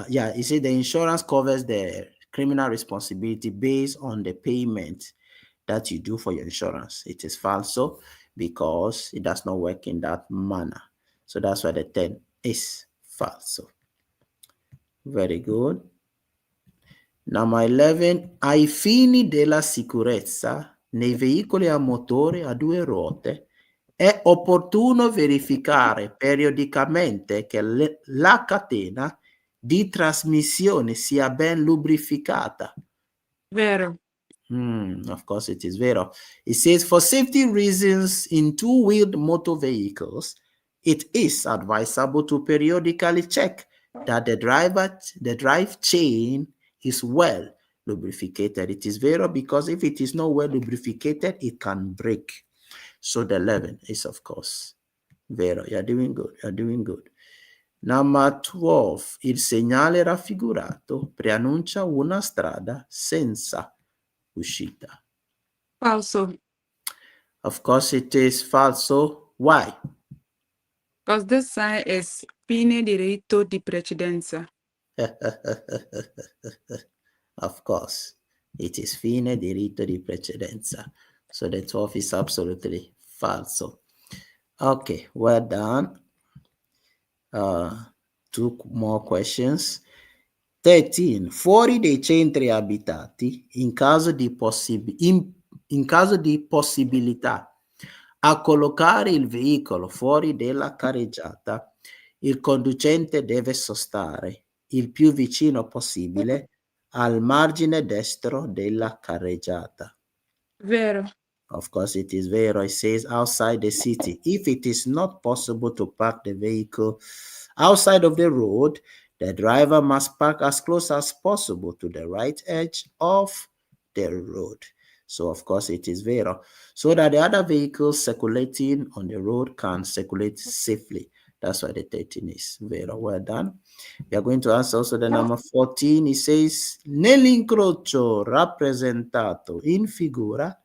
it says the insurance covers the criminal responsibility based on the payment that you do for your insurance. It is false because it does not work in that manner. So that's why the 10 is false. Very good. Number 11. Ai fini della sicurezza nei veicoli a motore a 2 ruote è opportuno verificare periodicamente che la catena di trasmissione sia ben lubrificata. Vero. Of course it is vero. It says for safety reasons in two-wheeled motor vehicles, it is advisable to periodically check that the drive chain is well lubricated. It is vero because if it is not well lubricated, it can break. So the 11 is of course vero. You're doing good. You're doing good. Number 12. Il segnale raffigurato preannuncia una strada senza uscita. Falso. Of course it is falso. Why? Because this sign is fine diritto di precedenza. Of course. It is fine diritto di precedenza. So the 12 is absolutely falso. Okay, well done. Two more questions. 13. Fuori dei centri abitati, in caso di possibilità a collocare il veicolo fuori della carreggiata, il conducente deve sostare il più vicino possibile al margine destro della carreggiata. Vero. Of course, it is vero. It says outside the city. If it is not possible to park the vehicle outside of the road, the driver must park as close as possible to the right edge of the road. So, of course, it is vero. So that the other vehicles circulating on the road can circulate safely. That's why the 13 is vero. Well done. We are going to answer also the number 14. It says, nell'incrocio rappresentato in figura,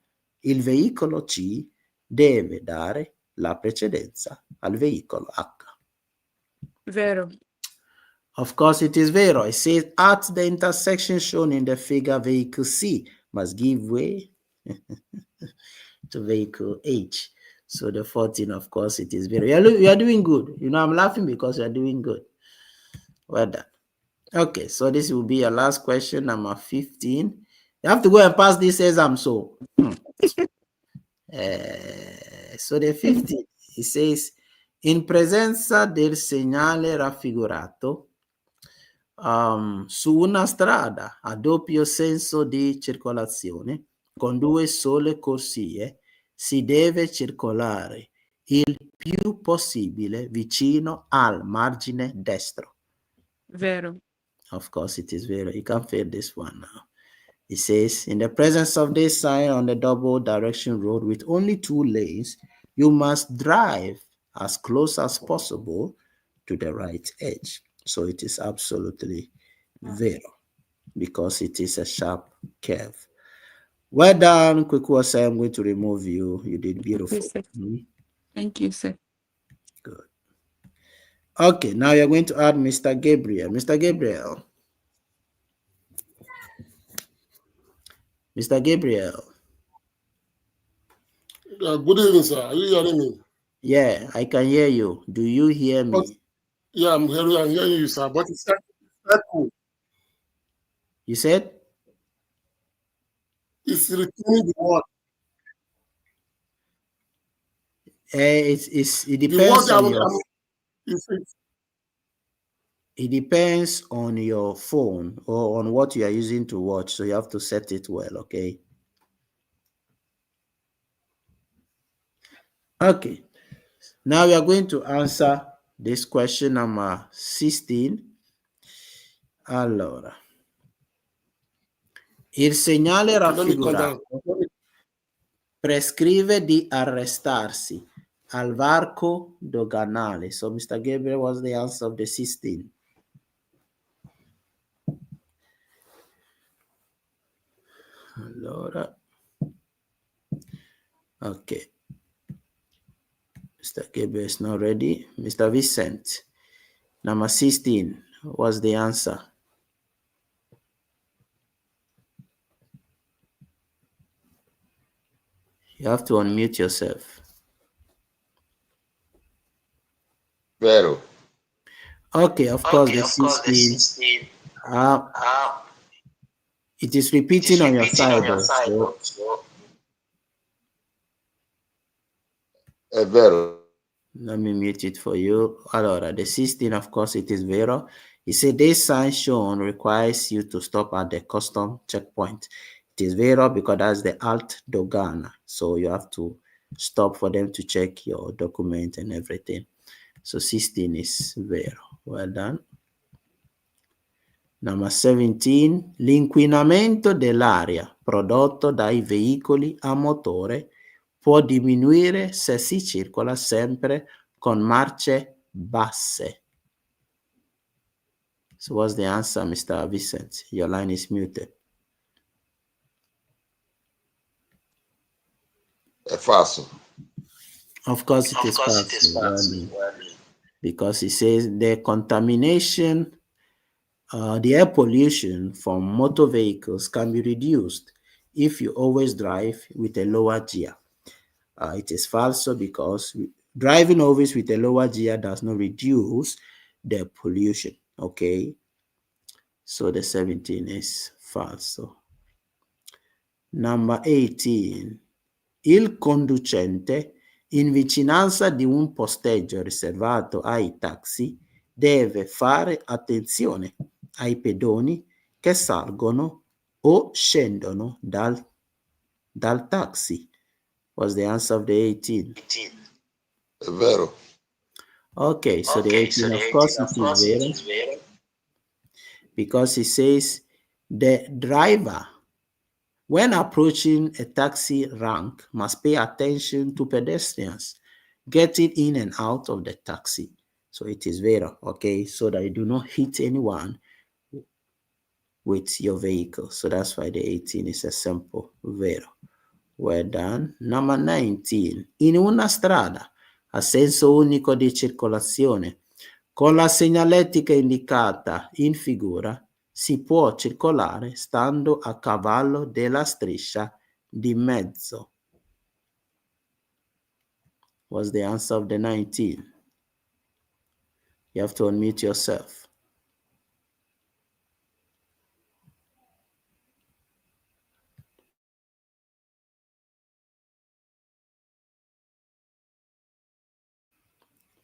il veicolo C deve dare la precedenza al veicolo H. Vero. Of course, it is vero. It says at the intersection shown in the figure, vehicle C must give way to vehicle H. So the 14, of course, it is vero. You are doing good. You know, I'm laughing because you are doing good. Well done. Okay, so this will be your last question, number 15. You have to go and pass this exam, so. So the 15, it says, in presenza del segnale raffigurato, su una strada a doppio senso di circolazione, con due sole corsie, si deve circolare il più possibile vicino al margine destro. Vero. Of course, it is vero. You can fail this one now. It says, in the presence of this sign on the double direction road with only 2 lanes, you must drive as close as possible to the right edge. So it is absolutely vero because it is a sharp curve. Well done, Kwekuwase. I'm going to remove you. You did beautiful. Yes, sir. Thank you, sir. Good. Okay, now you're going to add Mr. Gabriel. Mr. Gabriel. Mr. Gabriel. Good evening, sir. Are you hearing me? Yeah, I can hear you. Do you hear me? Yeah, I'm hearing you, sir. But it's echo. You said? It's returning the word. It depends on your. It depends on your phone or on what you are using to watch. So you have to set it well, okay? Okay. Now we are going to answer this question number 16. Allora. Il segnale raffigurato prescrive di arrestarsi al varco doganale. So Mr. Gabriel was the answer of the 16. Allora. Okay. Mr. Gabriel is not ready. Mr. Vincent, number 16 was the answer. You have to unmute yourself. Vero. Okay, of course, the 16. It is repeating on your side. So. È vero. Let me mute it for you. Allora, the 16, of course, it is vero. He said this sign shown requires you to stop at the custom checkpoint. It is vero because that's the Alt Dogana. So you have to stop for them to check your document and everything. So 16 is vero. Well done. Number 17, l'inquinamento dell'aria prodotto dai veicoli a motore può diminuire se si circola sempre con marce basse. So what's the answer, Mr. Vincent? Your line is muted. È falso. Of course it is false. Because it says the contamination the air pollution from motor vehicles can be reduced if you always drive with a lower gear. It is false because driving always with a lower gear does not reduce the pollution. Okay, so the 17 is false. Number 18. Il conducente, in vicinanza di un posteggio riservato ai taxi, deve fare attenzione ai pedoni che salgono o scendono dal taxi. Was the answer of the 18? È vero. Okay, so the 18, of course, it is vero. Because it says the driver, when approaching a taxi rank, must pay attention to pedestrians getting in and out of the taxi. So it is vero, okay, so that you do not hit anyone with your vehicle. So that's why the 18 is a simple vero. Well done. Number 19. In una strada a senso unico di circolazione, con la segnaletica indicata in figura, si può circolare stando a cavallo della striscia di mezzo. Was the answer of the 19? You have to unmute yourself.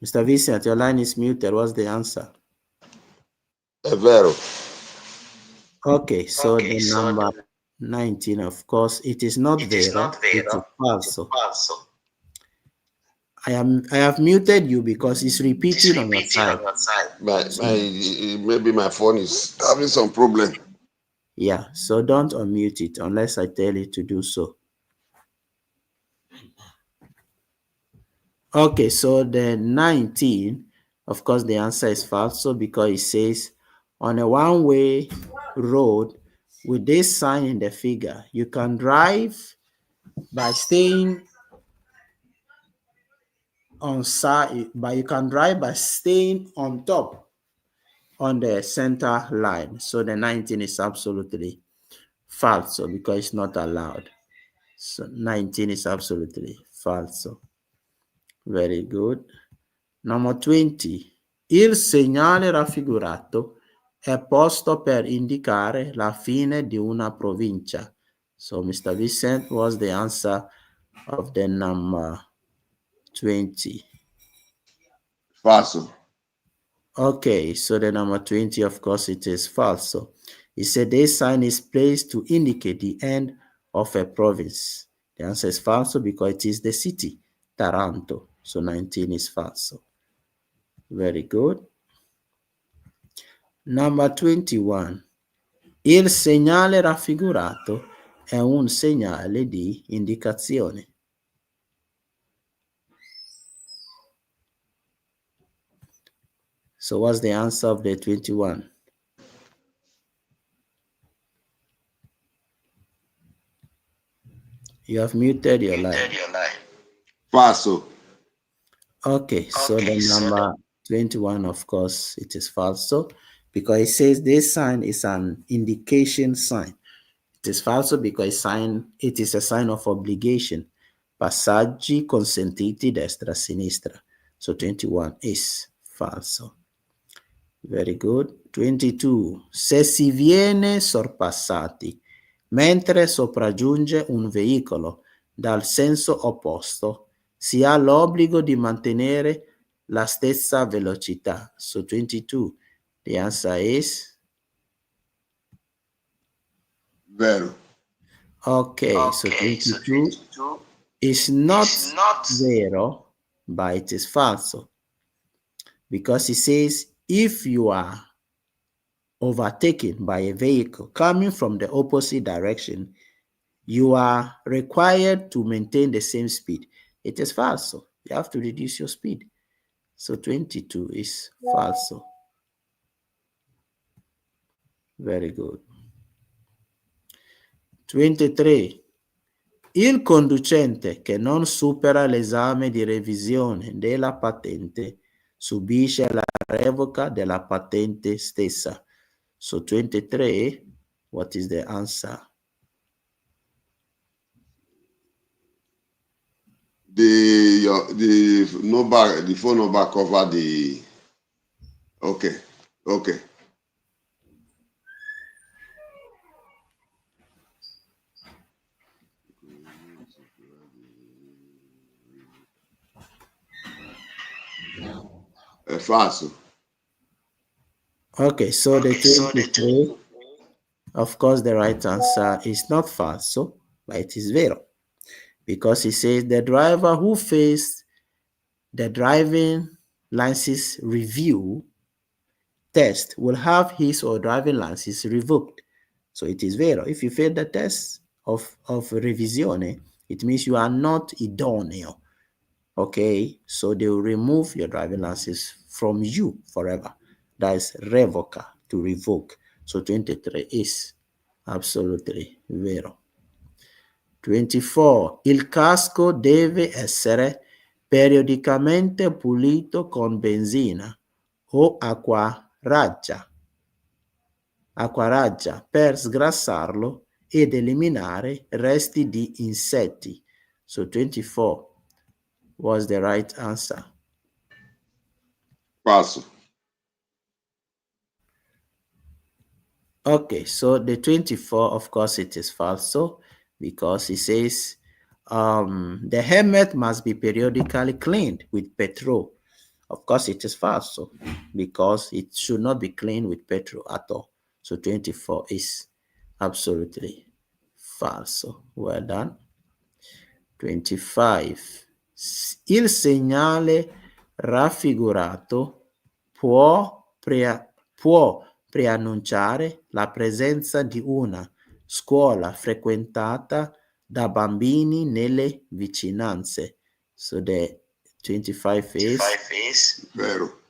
Mr. Vincent, your line is muted. What's the answer? È vero. Okay, so the number 19, of course, it is not vero. It is falso. I have muted you because it's repeating on your side. Maybe my phone is having some problem. Yeah, so don't unmute it unless I tell you to do so. Okay, so the 19, of course, the answer is falso because it says on a one-way road with this sign in the figure, you can drive by staying on side, but you can drive by staying on top on the center line. So the 19 is absolutely falso because it's not allowed. So 19 is absolutely falso. Very good. Number 20. Il segnale raffigurato è posto per indicare la fine di una provincia. So Mr. Vincent was the answer of the number 20. Falso. Okay, so the number 20, of course, it is falso. It said this sign is placed to indicate the end of a province. The answer is falso because it is the city, Taranto. So 19 is falso. Very good. Number 21. Il segnale raffigurato è un segnale di indicazione. So what's the answer of the 21? You have muted your line. Falso. Okay, so the number 21, of course, it is falso because it says this sign is an indication sign. It is falso because it is a sign of obligation. Passaggi consentiti destra-sinistra. So 21 is falso. Very good. 22. Se si viene sorpassati mentre sopraggiunge un veicolo dal senso opposto, si ha l'obbligo di mantenere la stessa velocità. So 22, the answer is? Vero. Okay, so 22 is not vero, but it is falso. Because it says if you are overtaken by a vehicle coming from the opposite direction, you are required to maintain the same speed. It is falso. You have to reduce your speed. So 22 is falso. Very good. 23. Il conducente che non supera l'esame di revisione della patente subisce la revoca della patente stessa. So 23, what is the answer? The number, the phone number cover the. Okay. Falso. Okay, so the 23, of course, the right answer is not falso, but it is vero. Because it says the driver who faced the driving license review test will have his or driving license revoked. So it is vero. If you fail the test of revisione, it means you are not idoneo. Okay, so they will remove your driving license from you forever. That is revoca, to revoke. So 23 is absolutely vero. 24. Il casco deve essere periodicamente pulito con benzina o acqua raggia per sgrassarlo ed eliminare resti di insetti. So 24 was the right answer. Falso. Okay, so the 24, of course, it is falso because it says the helmet must be periodically cleaned with petrol. Of course, it is falso because it should not be cleaned with petrol at all. So 24 is absolutely falso. Well done. 25. Il segnale raffigurato può preannunciare la presenza di una scuola frequentata da bambini nelle vicinanze. So the 25 is Vero.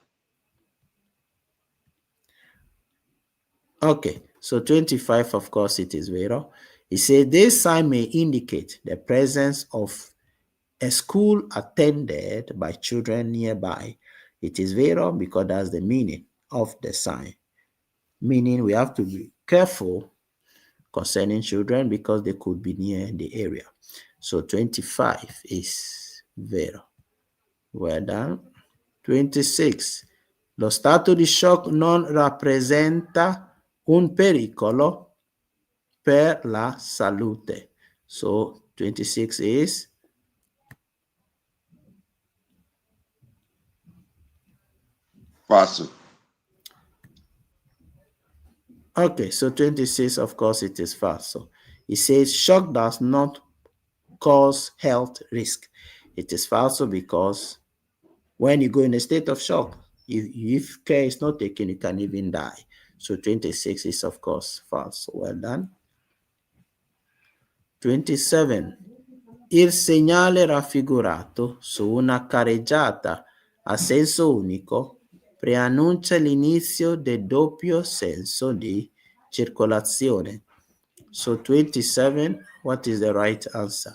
Okay, so 25, of course, it is vero. It says this sign may indicate the presence of a school attended by children nearby. It is vero because that's the meaning of the sign. Meaning we have to be careful concerning children because they could be near the area. So 25 is vero. Well done. 26. Lo stato di shock non rappresenta un pericolo per la salute. So 26 is Falso. okay. So 26, of course, it is falso. It says shock does not cause health risk. It is falso because when you go in a state of shock, if care is not taken, you can even die. So 26 is, of course, false. Well done. 27. Il segnale raffigurato su una carreggiata a senso unico preannuncia l'inizio del doppio senso di circolazione. So 27, what is the right answer?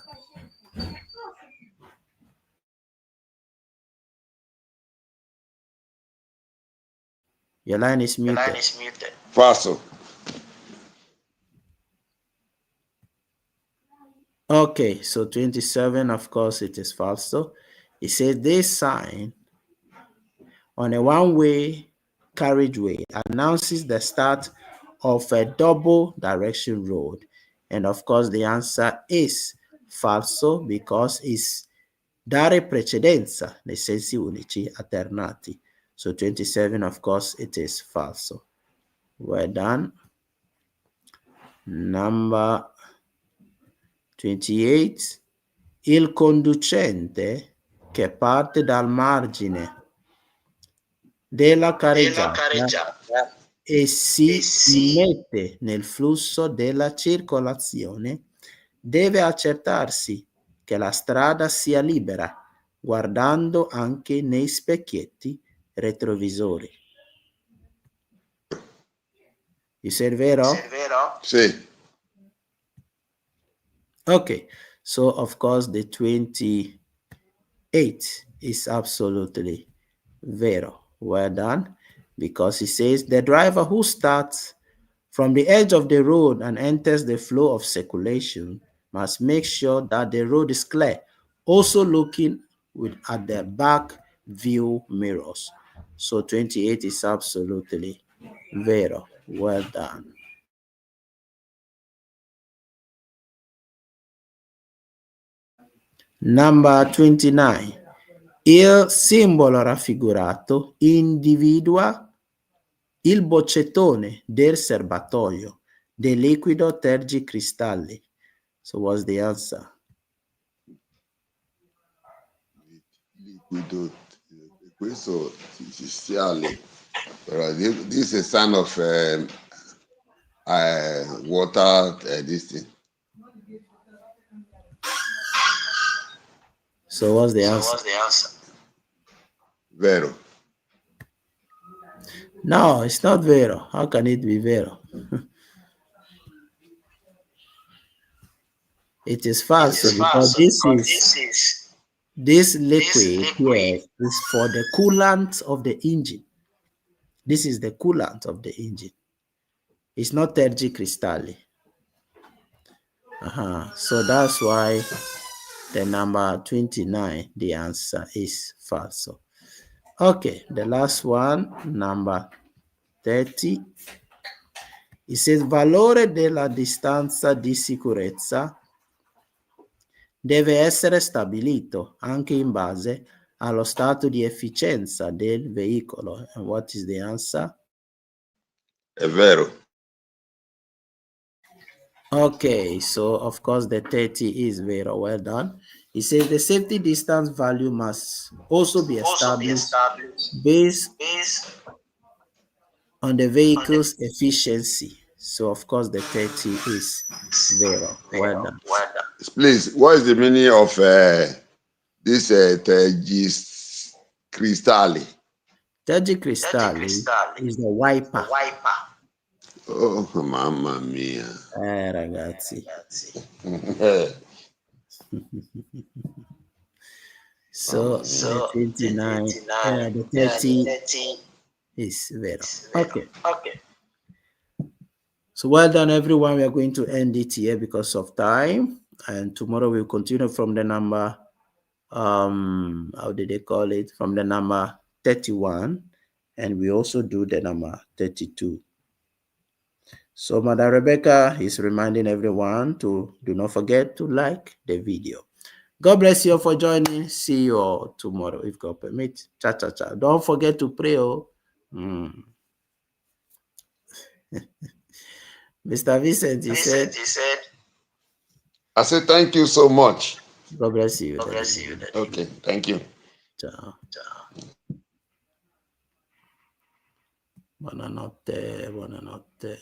Your line is muted. Falso. Okay, so 27, of course, it is falso. It says this sign on a one-way carriageway announces the start of a double direction road. And of course, the answer is falso because it's dare precedenza nei sensi unici alternati. So 27, of course, it is falso. Well done. Number 28. Il conducente che parte dal margine della carreggiata e si immette nel flusso della circolazione deve accertarsi che la strada sia libera, guardando anche nei specchietti retrovisori. You said vero? Sì. Okay, so of course the 28 is absolutely vero. Well done, because it says the driver who starts from the edge of the road and enters the flow of circulation must make sure that the road is clear, also looking at the back view mirrors. So 28 is absolutely vero. Well done. Number 29. Il simbolo raffigurato individua il boccettone del serbatoio del liquido tergicristalli. So what's the answer? Liquido, questo artificiale. This is a sign of water, this thing. So what's the answer? Vero. No, it's not vero. How can it be vero? It is false because this liquid here is for the coolant of the engine. This is the coolant of the engine. It's not tergicristalli. So that's why the number 29, the answer is false. Okay, the last one, number 30. It says valore della distanza di sicurezza deve essere stabilito anche in base allo stato di efficienza del veicolo. And what is the answer? È vero. Okay, so of course the 30 is very well done. It says the safety distance value must also be established based on the vehicle's efficiency. So of course the 30 is very well done. Please, what is the meaning of this tergicristalli? Tergicristalli is the wiper. Oh, mamma mia. Ragazzi. So the 29, the 30 is vero. Okay. So well done, everyone. We are going to end it here because of time, and tomorrow we'll continue from the number, how did they call it? From the number 31, and we also do the number 32. So Madam Rebecca is reminding everyone to do not forget to like the video. God bless you all for joining. See you all tomorrow if God permits. Cha cha cha. Don't forget to pray. Mr. Vincent, he said, I said thank you so much. God bless you. Okay, thank you. Ciao. Buonanotte.